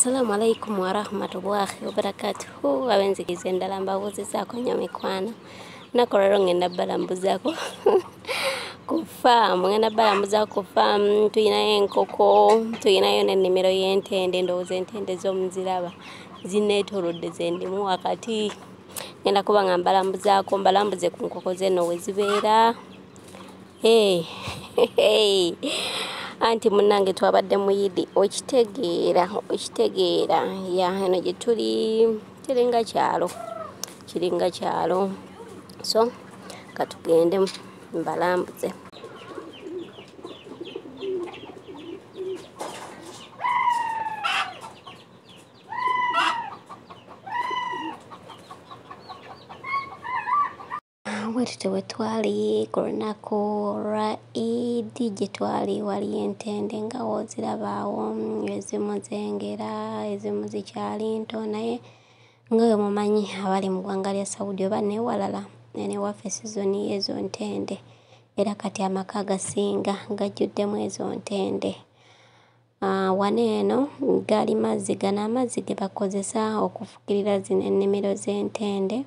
Assalamu alaikum wa rahmatullahi wa barakatuhu. Abenzikize ndala mbabuuzizaako nnyo mikwano. Nnaku leero ngenda balambuzaako ku faamu. Ngenda balambuzaako ku faamu. Tuyinayo enkoko, tuyinayo n'ennimiro y'entende. Ndowooza entende z'omuziraba zineetoolodde ze ndimu wakati. Ngenda kuba nga mbalambuze ku nkoko z'enno we zibeera. Anti munnange twabadde mu Yidi okitegeera ya eno gye tuli kiringa kyalo so katugende mbalambuze. Wetute we twali ku lunaku lwa Idi gye twali wali entende nga woozirabaawo, ezimu zengera, ezimu zikyali nto, naye nga bwe mumanyi abali mu ggwanga lya Saudi oba n'ewalala n'ewaffe sizoni y'ezo ntende, era kati amaka agasinga gajjuddemu ezo ntende. Wano eno gali mazzi, gano amazzi ge bakozesa okufukirira zino ennimiro z'entende.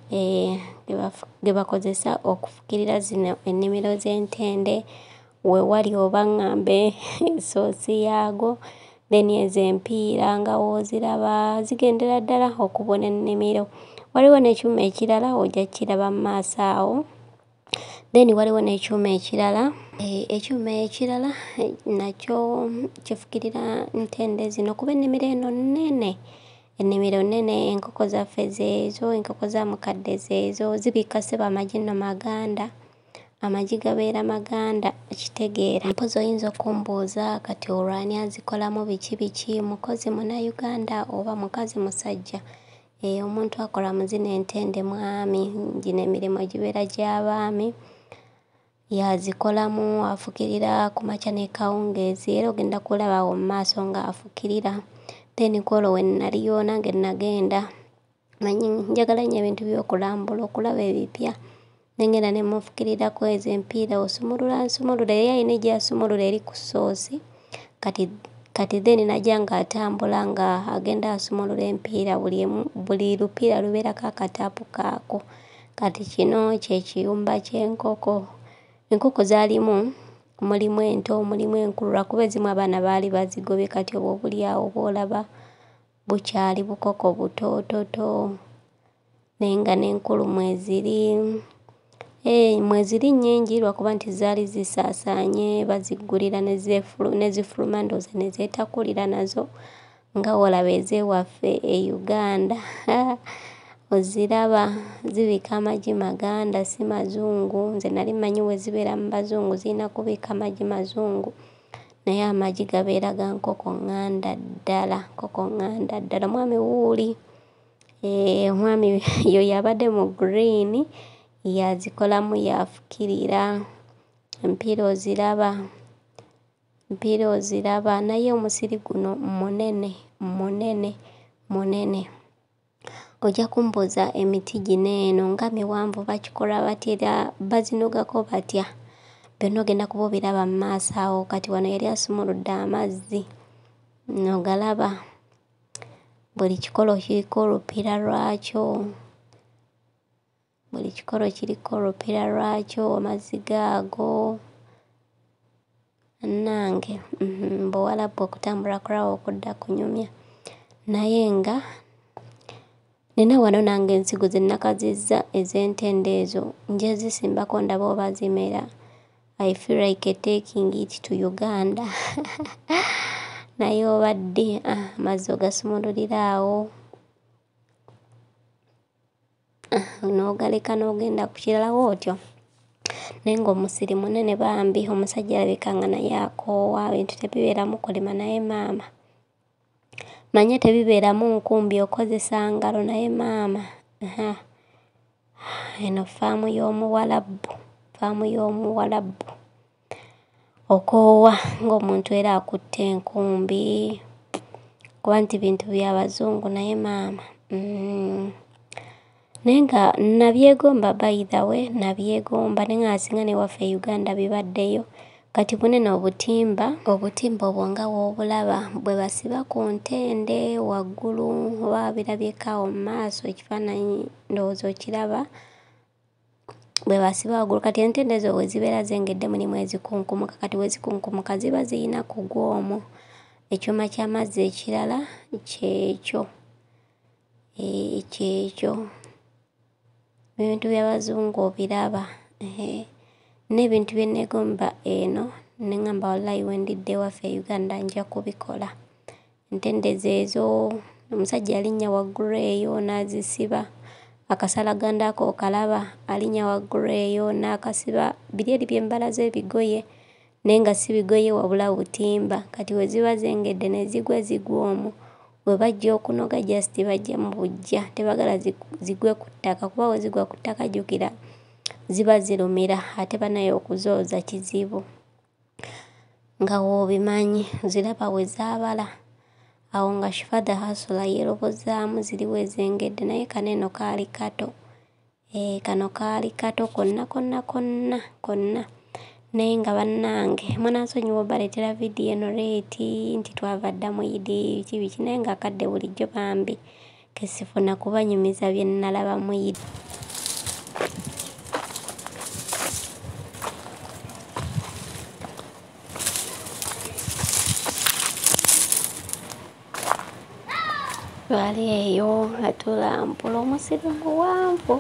Ge bakozesa okufukirira zino ennimiro z'entende we wali oba ŋŋambe ensoosi yaago, then ezo empiira nga wooziraba zigendera ddala okubona ennimiro. Waliwo n'ekyuma ekirala ojja kiraba mu maaso awo, then waliwo n'ekyuma ekirala. Ekyuma ekirala nakyo kifukirira ntende zino kuba ennimiro eno nnene. Ennimiro nnene, enkoko zaffe zeezo, enkoko za mukadde zeezo, zibikka ssebo amagi nno maganda, amagi gabeera maganda, kitegeera. Mpozi oyinza okumbuuza kati olwani azikolamu biki, mukozi Munnayuganda oba mukazi musajja? Omuntu akola mu zino entende mwami, gino emirimu gibeera gy'abaami, yazikolamu afukirira ku makya ne kawungeezi, era ogenda kulaba awo mu maaso nga afukirira. Then kwolwo we naliyo nange nagenda, manyi njagala nnyo ebintu by'okulambula okulaba ebipya, nengenda ne mufukirirako ezo empiira, osumulula nsumulula, era alina gy'asumulula eri ku ssoosi, kati then najja ng'atambula nga agenda asumulula empiira, buli lupiira lubeerako akataapu kaako. Kati kino kye kiyumba ky'enkoko. Enkoko zaalimu, mulimu ento, mulimu enkulu, lwakuba ezimu abaana baali bazigobye, kati obwo buli awo bw'olaba bukyali bukoko butoototo, naye nga n'enkulu mweziri nnyingi lwakuba nti zaali zisaasaanye, bazigulira ne zifuluma ndowooza ne zeetakulira nazo nga wolaba ez'ewaffe e Uganda. Oziraba zibika amagi maganda si mazungu. Nze nali mmanyi we zibeera mu bazungu zirina kubika amagi mazungu, naye amagi gabeera ga nkoko ŋŋanda ddala, Mwami wuuli, omwami yo yabadde mu green, yazikolamu yafukirira. Empiira oziraba, naye omusiri guno munene. Ojja kumbuuza emiti gino eno nga miwanvu, bakikola batya era bazinogako batya? Byonna ogenda kuba obiraba mu maaso awo. Kati wano yali asumuludde amazzi, nogalaba. Buli kikolo kiriko olupiira lwakyo, amazzi gaago. Nange Bawalabu okutambula kulaba okudda kunyumya, naye nga nina wano nange ensigo ze nakazizza ez'entende ezo, nje zisimbako ndaba oba zimera. I feel like taking it to Uganda. Naye obadde amazzi ogasumululira awo, n'ogaleka n'ogenda ku kirala wootyo. Naye ng'omusiri munene bambi, omusajja alabika nga naye akoowa, ebintu tebibeeramu kulima, naye maama manye tebibeeramu nkumbi, okozesa ngalo, naye maama eno faamu y'Omuwalabu, okoowa ng'omuntu era akutte enkumbi, kuba nti bintu by'Abazungu, naye maama naye nga nabyegomba, by the way, naye nga asinga n'ewaffe e Uganda bibaddeyo. kati bunene obutimba obwo nga woobulaba bwe basiba ku ntende waggulu oba birabyeko mu maaso ekifaananyi ndowooza okiraba bwe basiba waggulu. Kati entende ezo bwe zibeera zengedde mulimu ezikunkumuka, kati bwe zikunkumuka ziba zirina kugwa omwo. Ekyuma ky'amazzi ekirala kyekyo ebintu by'abazungu obiraba n'ebintu bye neegomba eno neŋŋamba wallahi wendidde waffe e Uganda nja kubikola. Entende ezo omusajja alinnya waggulu eyo n'azisiba, akasalaganda ako okalaba alinnya waggulu eyo n'akasiba biri eri by'embala z'ebigoye naye nga si bigoye wabula butimba. Kati we ziba zengedde ne zigwa omwo, bwe bajja okunoga just bajja mu bujja, tebagala zigwe ku ttaka kuba we zigwa ku ttaka jjukira ziba zirumira ate banaye okuzooza kizibu nga w'obimanyi. Ziraba we zaabala awo nga Shifah the hustler yeerobozaamu ziri we zengedde naye kano eno kaali kato. Kano kaali kato konna naye nga bannange munansonyiwa obaleetera vidiyo eno leeti nti twava dda mu Idi biki naye nga akadde bulijjo bambi kesifuna kubanyumiza bye nnalaba mu Idi. Twali eyo Atulambuuza omusiri muwanvu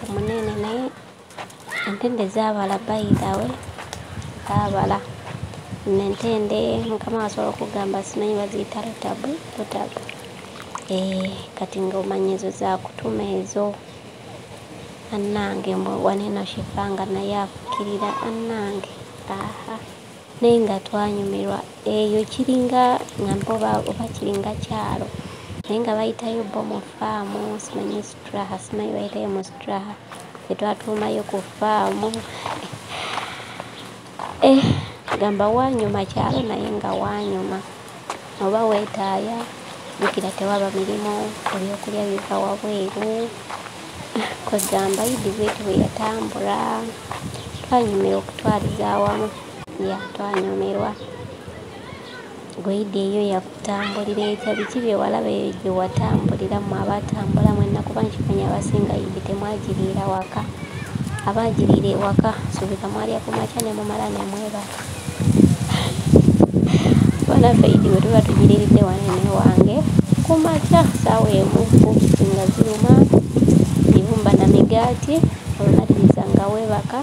munene naye entende zaabala by the way zaabala. Entende Mukama asobola okugamba simanyi baziyita lutabu. Kati ng'omanyi ezo za kutuma ezo annange waneno Shifah nga naye afukirira annange naye nga twanyumirwa eyo kiringa nga oba kiringa kyalo naye nga bayitayo bo mu faamu simanyi bayitayo mu straha tetwatuumayo ku faamu gamba wanyuma kyalo naye nga wanyuma oba weetaaya jjukira tewaba mirimu ebyokulya biva wabweru kwegamba Idi bwetyo bwe yatambula twanyumirwa okutwaliza awamu twanyumirwa gwe Idi eyo yakutambulira etya biki bye walaba eyo gye watambuliramu abatambula mwenna kuba nkimanyi abasinga Idi temwagiriira waka abaagiriira ewaka suubira mwalya ku makya ne mumala ne mwebaka. Banaffe Idi bwe tuba tugiriiridde wanene wange ku makya ssaawa emu nga ziruma ebumba na migaati olumaliriza nga weebaka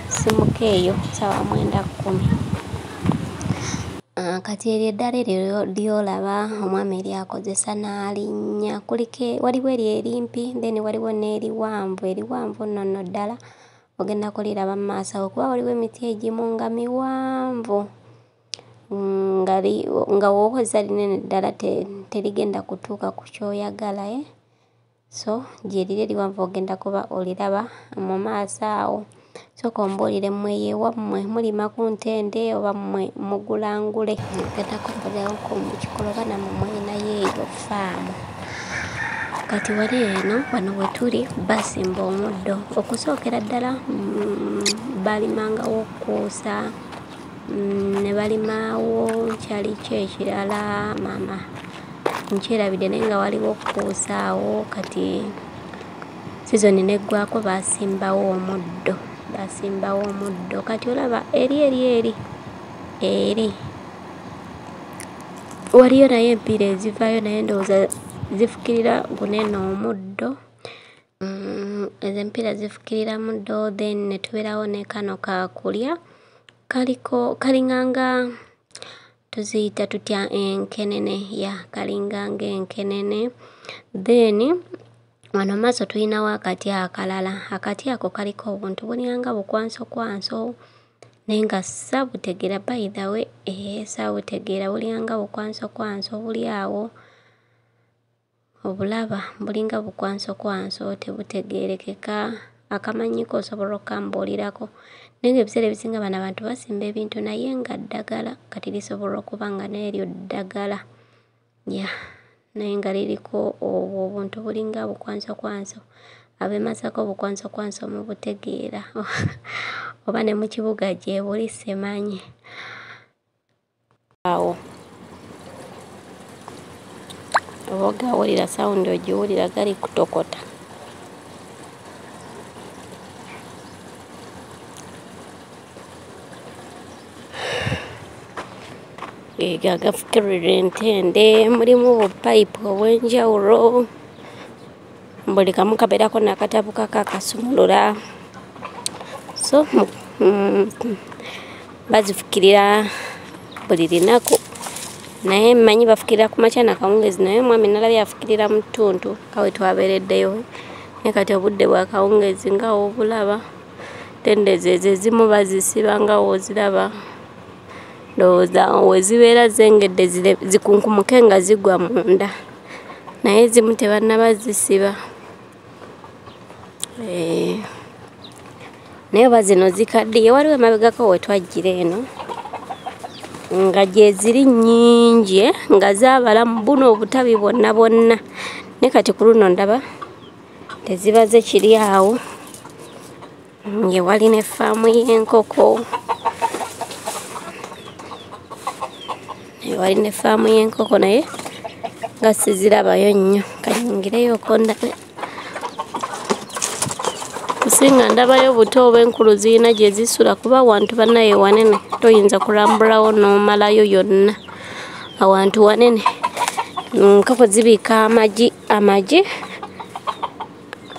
simuka eyo ssaawa 9:10. Kati eryo eddala eryo lyolaba omwami eryakozesa n'alinnya waliwo eri erimpi then waliwo n'eriwanvu nnono ddala ogenda kuliraba mu maaso awo kuba waliwo emiti egimu nga miwanvu nga w'okozesa linene ddala terigenda kutuuka ku kyoyagala so gye liri eriwanvu ogenda kuba oliraba mu maaso awo. Sooka ombuulire mmwe yeewammwe mulima ku ntende oba mmwe mugulangule ogenda kumbulirawo ku kikolo bana mmwe naye eyo faamu. Kati wali eno wano we tuli basimba omuddo okusookera ddala balimangawo okuusa ne balimaawo kyali ki ekirala maama nkyerabidde naye nga waliwo okuusaawo kati sizoni neggwako basimbawo omuddo kati olaba eri waliyo naye empiira ezivaayo naye ndowooza zifukirira gunene omuddo ezo empiira zifukirira muddo then ne tubeerawo ne kano kakulya kalinganga tuziyita tutya enkenene kalinganga enkenene then wano maaso tulinawo akati akalala akati ako kaliko obuntu bulinganga bukwanso naye nga saabutegeera by the way saabutegeera bulinganga bukwanso buli awo obulaba bulinga bukwanso tebutegeerekeka akamanyiko osobola okambuulirako naye nga ebiseera ebisinga bano abantu basimba ebintu naye nga ddagala kati lisobola okuba nga n'eryo ddagala naye nga liriko obwo obuntu bulinga bukwanso abemasako obukwanso mu butegeera oba ne mu kibuga gye buli semanyi awo oba ogawulira sawundi ogiwulira gali kutokota. Gafukirira entende, mulimu obupayipu obw'enjawulo, buli kamu kabeerako n'akatabuka kakasumulula. So bazifukirira buli lunaku, naye mmanyi bafukirira ku makya na kawungeezi, naye omwami nalabye afukirira mu ttuntu kawe twabeereddeyo. Naye kati obudde bwa kawungeezi nga woobulaba, entende ezo ezimu bazisiba nga wooziraba. Ndowooza we zibeera zengedde zikunkumuke nga zigwa munda, naye ezimu tebannaba zisiba. Naye oba zino zikaddiye, waliwo emabegako we twajjira eno nga gye ziri nnyingi nga zaabala mu buno obutabi bwonna bwonna, naye kati ku luno ndaba tezibaze kiri awo. Ye wali ne faamu y'enkoko, wali ne faamu y'enkoko naye nga sizirabayo nnyo. Kanyingireyoko ndabe, kusinga ndabayo buto oba enkulu zirina gye zisula, kuba awantu bannaye wanene toyinza kulambulawo n'omalayo yonna. Awantu wanene. Enkoko zibika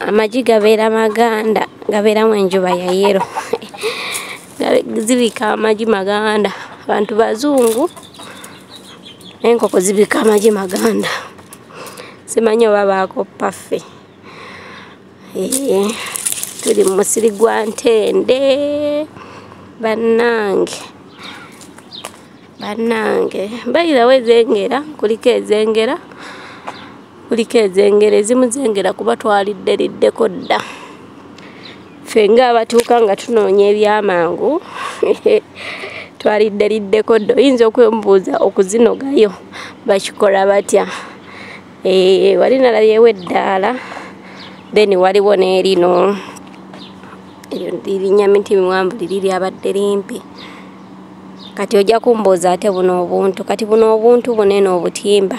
amagi gabeera maganda, gabeeramu enjuba ya yero. Zibika amagi maganda, abantu bazungu. Enkoko zibika amagi maganda, simanyi oba baakoppa ffe. Tuli mu musiri gwa ntende bannange mbalirawo ezengera, kuliko ezengera ezimu zengera kuba twalidderiddeko dda. Ffe ng'abatuuka nga tunoonya ebyamangu twalidderiddeko dda. Oyinza okwembuuza okuzinogayo bakikola batya. Wali nalabyewo eddaala, then waliwo n'erino erinyamiti miwanvu liri lyabadde limpi. Kati ojja kumbuuza ate buno obuntu, kati buno obuntu bunene obutimba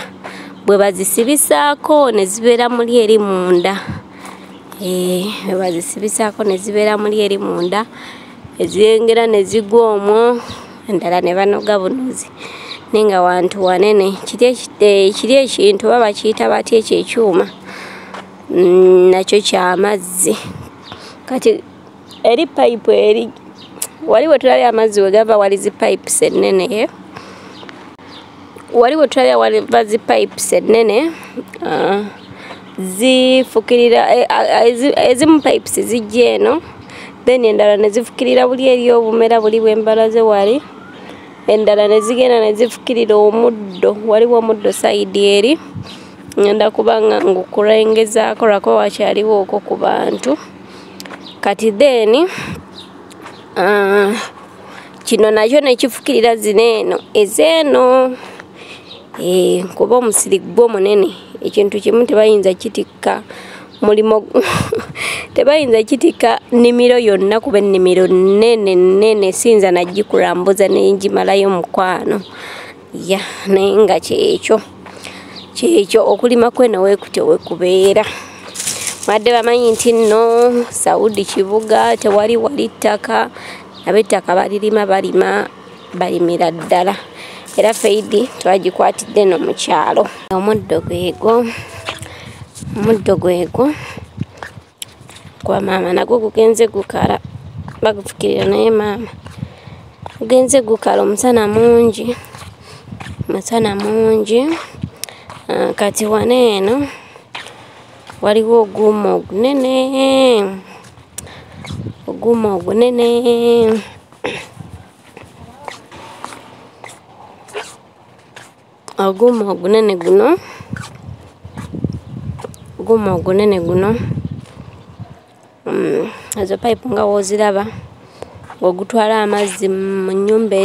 bwe bazisibisaako ne zibeera muli eri munda. Bwe bazisibisaako ne zibeera muli eri munda, ezengera ne zigwa omwo, endala ne banoga bunuzi. Naye nga wantu wanene, kiri ekintu oba bakiyita batya ekyo ekyuma, nakyo ky'amazzi. Kati eri payipu eri wali we tulabye amazzi we gava, wali zipayipus ennene. Wali we tulabye waliva zipayipus ennene zifukirira, ezimu payipus zijja eno, then endala ne zifukirira buli eri obumera buli bwembalaze wali, endala ne zigenda ne zifukirira omuddo. Waliwo omuddo sayidi eri, ngenda kubanga ngukulengezaako lwako wakyaliwo okwo ku bantu. Kati then kino nakyo ne kifukirira zino eno ezeeno. Kuba omusiri gwo munene, ekintu kimu tebayinza kitikka mulimo tebayinza kitikka nnimiro yonna, kuba ennimiro nnene siyinza nagikulambuza ne ngimalayo mukwano. Naye nga kyekyo okulima kweno weekutyo we kubeera. Badde bamanyi nti nno Saudi kibuga tewali ttaka, ab'ettaka balirima balimira ddala. Era feidi twagikwatidde no mu kyalo. Omuddo gwego kwa maama nagwo gugenze gukala, bagufukirira naye maama gugenze gukala. Omusana mungi. Kati waneeno waliwo oguuma ogunene. Oguuma ogunene guno, ezo payipu nga wooziraba ogutwala amazzi mu nnyumba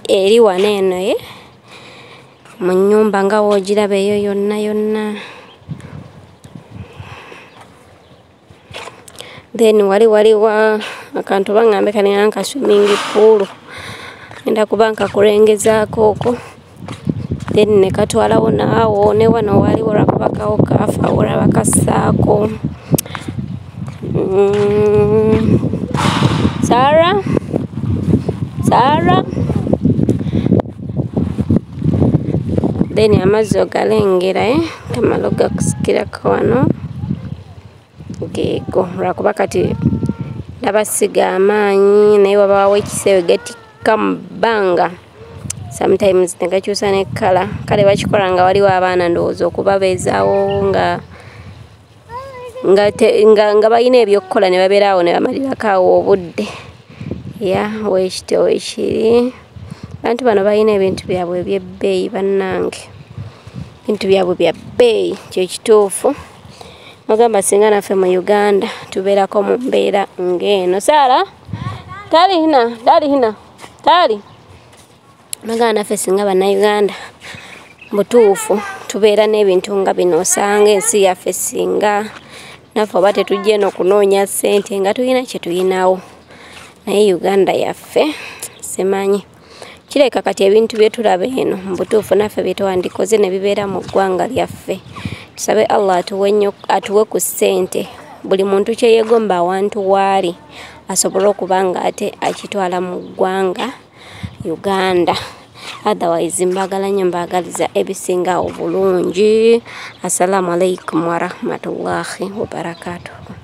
eri waneeno, mu nnyumba nga woogiraba eyo yonna. Then waliwa akantu bangambe kanenga swimming pool enda kubanka kulengezaako okwo. Then ne katwalawo naawo ne wano waliwo rakubakawo kafa olaba kasaako. Sarah then amazzi ogalengera kamala gakusikirako wano geego lwakuba kati nabasiga amaanyi naye wabaawo ekiseera gatikka mu bbanga sometimes negakyusa ne kala kale bakikola nga waliwo abaana ndowooza okubabeezaawo nga balina ebyokukola ne babeeraawo ne bamalirako awo obudde weekito weekiri. Abantu bano balina ebintu byabwe ebyebbeeyi bannange, ebintu byabwe bya bbeeyi kyekituufu. Bagamba singa naffe mu Uganda tubeerako mu mbeera ng'eno. Sara tali bagamba naffe singa bannayuganda butuufu tubeera n'ebintu nga bino, osanga ensi yaffe singa naffe oba tetujja eno kunoonya ssente nga tulina kye tulinawo, naye Uganda yaffe simanyi. Kireka kati ebintu bye tulaba eno mu butuufu naffe bye twandikoze ne bibeera mu ggwanga lyaffe. Tusabe Allah atuwe ku ssente, buli muntu kye yeegomba awantu waali asobole okuba nga ate akitwala mu ggwanga Uganda. Otherwise mbagala nnyo mbaagaliza ebisinga obulungi. Assalamu alaikum wa rahmatullahi wa barakatuh.